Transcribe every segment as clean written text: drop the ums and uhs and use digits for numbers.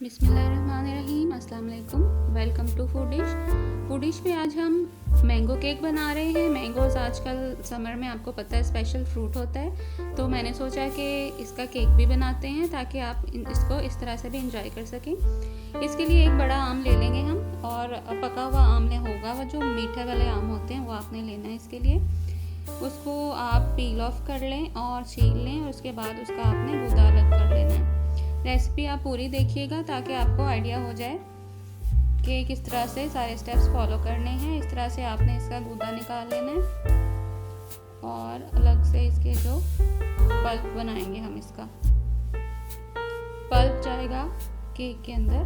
बिस्मिल्लाहिर्रहमानिर्रहीम, अस्सलाम वालेकुम। वेलकम टू फूड डिश पे आज हम मैंगो केक बना रहे हैं। मैंगोज़ आजकल समर में आपको पता है स्पेशल फ्रूट होता है, तो मैंने सोचा कि इसका केक भी बनाते हैं ताकि आप इसको इस तरह से भी इंजॉय कर सकें। इसके लिए एक बड़ा आम ले लेंगे हम, और पका हुआ आम होगा, वो जो मीठे वाले आम होते हैं वो आपने लेना है। इसके लिए उसको आप पील ऑफ कर लें और छील लें, और उसके बाद उसका आपने गूदा अलग कर लेना है। रेसिपी आप पूरी देखिएगा ताकि आपको आइडिया हो जाए कि किस तरह से सारे स्टेप्स फॉलो करने हैं। इस तरह से आपने इसका गूदा निकाल लेना है, और अलग से इसके जो पल्प बनाएंगे हम, इसका पल्प जाएगा केक के अंदर,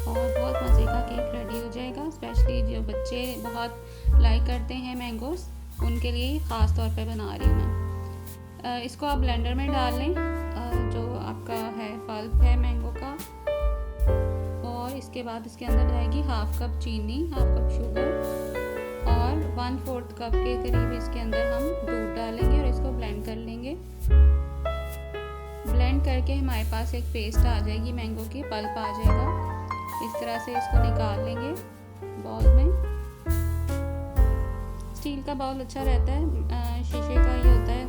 और बहुत मज़े का केक रेडी हो जाएगा। स्पेशली जो बच्चे बहुत लाइक करते हैं मैंगोस, उनके लिए ख़ास तौर पे बना रही हूँ मैं। इसको आप ब्लेंडर में डाल लें, जो आपका है पल्प है मैंगो का, और इसके बाद इसके अंदर जाएगी हाफ कप चीनी, हाफ कप शुगर, और 1/4 कप के करीब इसके अंदर हम दूध डालेंगे और इसको ब्लेंड कर लेंगे। ब्लेंड करके हमारे पास एक पेस्ट आ जाएगी, मैंगो की पल्प आ जाएगा। इस तरह से इसको निकाल लेंगे बाउल में। स्टील का बाउल अच्छा रहता है, शीशे का ये होता है,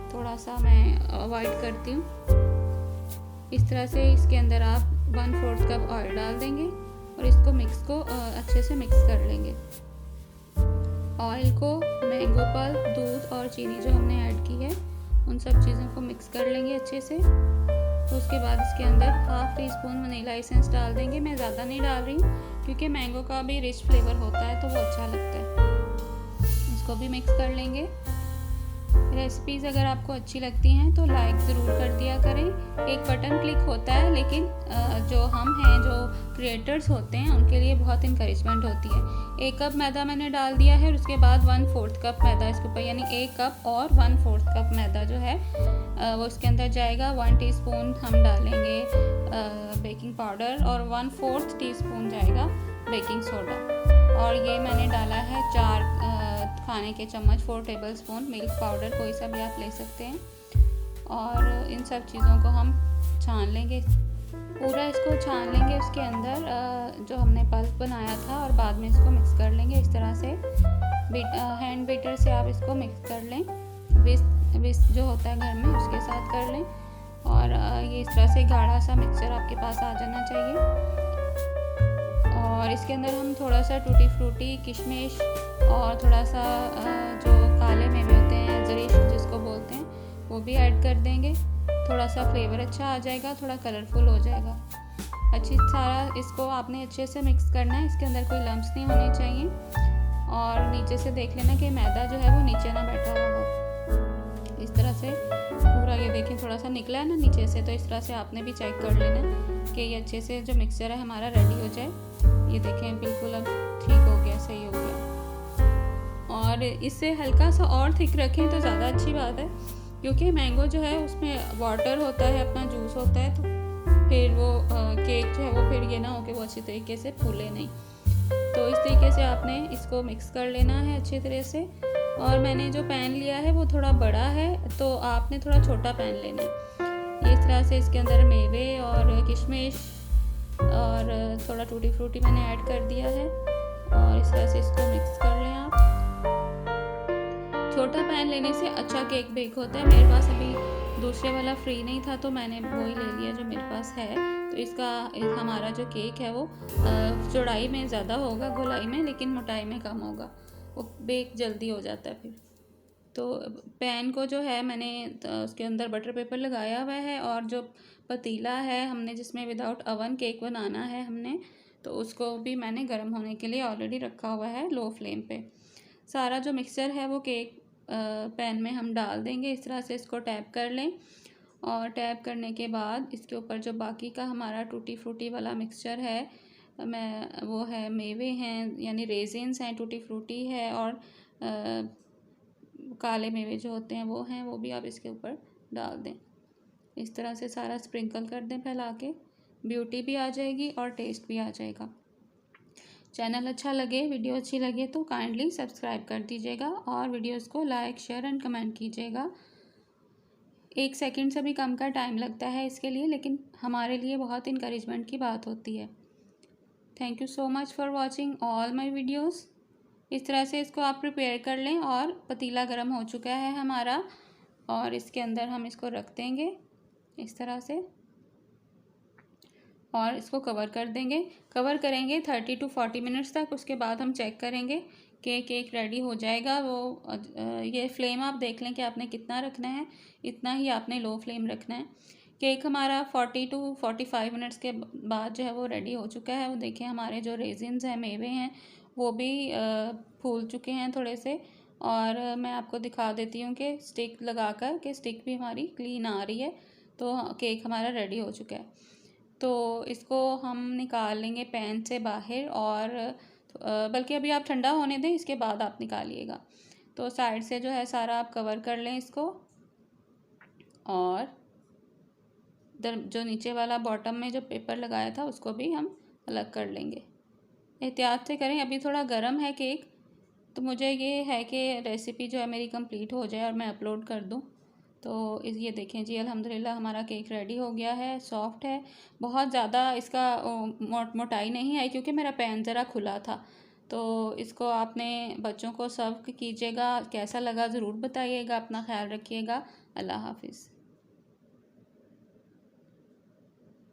थोड़ा सा मैं अवॉइड करती हूँ। इस तरह से इसके अंदर आप 1/4 कप ऑयल डाल देंगे और इसको अच्छे से मिक्स कर लेंगे। ऑयल को, मैंगो पल्प, दूध और चीनी जो हमने ऐड की है, उन सब चीज़ों को मिक्स कर लेंगे अच्छे से। तो उसके बाद इसके अंदर 1/2 टीस्पून वनीला एसेंस डाल देंगे। मैं ज़्यादा नहीं डाल रही क्योंकि मैंगो का भी रिच फ्लेवर होता है, तो वो अच्छा लगता है। इसको भी मिक्स कर लेंगे। रेसिपीज़ अगर आपको अच्छी लगती हैं तो लाइक ज़रूर कर दिया करें। एक बटन क्लिक होता है, लेकिन जो हम हैं, जो क्रिएटर्स होते हैं, उनके लिए बहुत इंकरेजमेंट होती है। 1 कप मैदा मैंने डाल दिया है, और उसके बाद 1/4 कप मैदा इसके ऊपर, यानी 1 कप और 1/4 कप मैदा जो है वो इसके अंदर जाएगा। 1 टीस्पून हम डालेंगे बेकिंग पाउडर, और 1/4 टीस्पून जाएगा बेकिंग सोडा, और ये मैंने डाला है 4 खाने के चम्मच 4 टेबलस्पून मिल्क पाउडर, कोई सा भी आप ले सकते हैं। और इन सब चीज़ों को हम छान लेंगे, पूरा इसको छान लेंगे उसके अंदर जो हमने पल्प बनाया था, और बाद में इसको मिक्स कर लेंगे। इस तरह से हैंड बीटर से आप इसको मिक्स कर लें, विस्क जो होता है घर में उसके साथ कर लें, और ये इस तरह से गाढ़ा सा मिक्सचर आपके पास आ जाना चाहिए। और इसके अंदर हम थोड़ा सा टूटी फ्रूटी, किशमिश, और थोड़ा सा जो काले मेवे होते हैं, ज़रीश जिसको बोलते हैं, वो भी ऐड कर देंगे। थोड़ा सा फ्लेवर अच्छा आ जाएगा, थोड़ा कलरफुल हो जाएगा। सारा इसको आपने अच्छे से मिक्स करना है, इसके अंदर कोई लम्स नहीं होने चाहिए, और नीचे से देख लेना कि मैदा जो है वो नीचे ना बैठा हुआ हो। इस तरह से पूरा, ये देखें थोड़ा सा निकला है ना नीचे से, तो इस तरह से आपने भी चेक कर लेना कि ये अच्छे से जो मिक्सचर है हमारा रेडी हो जाए। ये देखें बिल्कुल अब ठीक हो गया, सही हो गया। और इससे हल्का सा और थिक रखें तो ज़्यादा अच्छी बात है, क्योंकि मैंगो जो है उसमें वाटर होता है, अपना जूस होता है, तो फिर वो केक जो है वो फिर ये ना हो कि वो अच्छी तरीके से फूले नहीं। तो इस तरीके से आपने इसको मिक्स कर लेना है अच्छी तरह से। और मैंने जो पैन लिया है वो थोड़ा बड़ा है, तो आपने थोड़ा छोटा पैन लेना है। इस तरह से इसके अंदर मेवे और किशमिश और थोड़ा टूटी फ्रूटी मैंने ऐड कर दिया है, और इस तरह से इसको मिक्स कर लें आप। छोटा पैन लेने से अच्छा केक बेक होता है। मेरे पास अभी दूसरे वाला फ्री नहीं था, तो मैंने वही ले लिया जो मेरे पास है। तो इसका हमारा जो केक है वो चौड़ाई में ज़्यादा होगा, गोलाई में, लेकिन मोटाई में कम होगा, वो बेक जल्दी हो जाता है फिर। तो पैन को जो है मैंने उसके अंदर बटर पेपर लगाया हुआ है, और जो पतीला है हमने जिसमें विदाउट अवन केक बनाना है हमने, तो उसको भी मैंने गर्म होने के लिए ऑलरेडी रखा हुआ है लो फ्लेम पे। सारा जो मिक्सचर है वो केक पैन में हम डाल देंगे। इस तरह से इसको टैप कर लें, और टैप करने के बाद इसके ऊपर जो बाकी का हमारा टूटी फ्रूटी वाला मिक्सचर है, वो है मेवे हैं, यानी रेजिन्स हैं, टूटी फ्रूटी है, और काले मेवे जो होते हैं वो हैं, वो भी आप इसके ऊपर डाल दें। इस तरह से सारा स्प्रिंकल कर दें फैला के, ब्यूटी भी आ जाएगी और टेस्ट भी आ जाएगा। चैनल अच्छा लगे, वीडियो अच्छी लगे तो काइंडली सब्सक्राइब कर दीजिएगा, और वीडियोस को लाइक, शेयर एंड कमेंट कीजिएगा। 1 सेकंड से भी कम का टाइम लगता है इसके लिए, लेकिन हमारे लिए बहुत इंकरेजमेंट की बात होती है। Thank you so much for watching all my videos. इस तरह से इसको आप प्रिपेयर कर लें। और पतीला गर्म हो चुका है हमारा, और इसके अंदर हम इसको रख देंगे इस तरह से, और इसको कवर कर देंगे। कवर करेंगे 30 to 40 मिनट्स तक। उसके बाद हम चेक करेंगे कि केक रेडी हो जाएगा। ये फ्लेम आप देख लें कि आपने कितना रखना है, इतना ही आपने लो फ्लेम रखना है। केक हमारा 40 to 45 मिनट्स के बाद जो है वो रेडी हो चुका है। वो देखें हमारे जो रेजिन्स हैं, मेवे हैं, वो भी फूल चुके हैं थोड़े से। और मैं आपको दिखा देती हूँ कि स्टिक लगाकर कि स्टिक भी हमारी क्लीन आ रही है। तो केक हमारा रेडी हो चुका है। तो इसको हम निकाल लेंगे पैन से बाहर, और बल्कि अभी आप ठंडा होने दें, इसके बाद आप निकालिएगा। तो साइड से जो है सारा आप कवर कर लें इसको, और जो नीचे वाला बॉटम में जो पेपर लगाया था उसको भी हम अलग कर लेंगे। एहतियात से करें, अभी थोड़ा गर्म है केक, तो मुझे ये है कि रेसिपी जो है मेरी कंप्लीट हो जाए और मैं अपलोड कर दूँ। तो ये देखें जी, अल्हम्दुलिल्लाह हमारा केक रेडी हो गया है। सॉफ्ट है, बहुत ज़्यादा इसका मोटाई नहीं आई क्योंकि मेरा पैन ज़रा खुला था। तो इसको आपने बच्चों को सर्व कीजिएगा। कैसा लगा ज़रूर बताइएगा। अपना ख्याल रखिएगा। अल्लाह हाफिज़।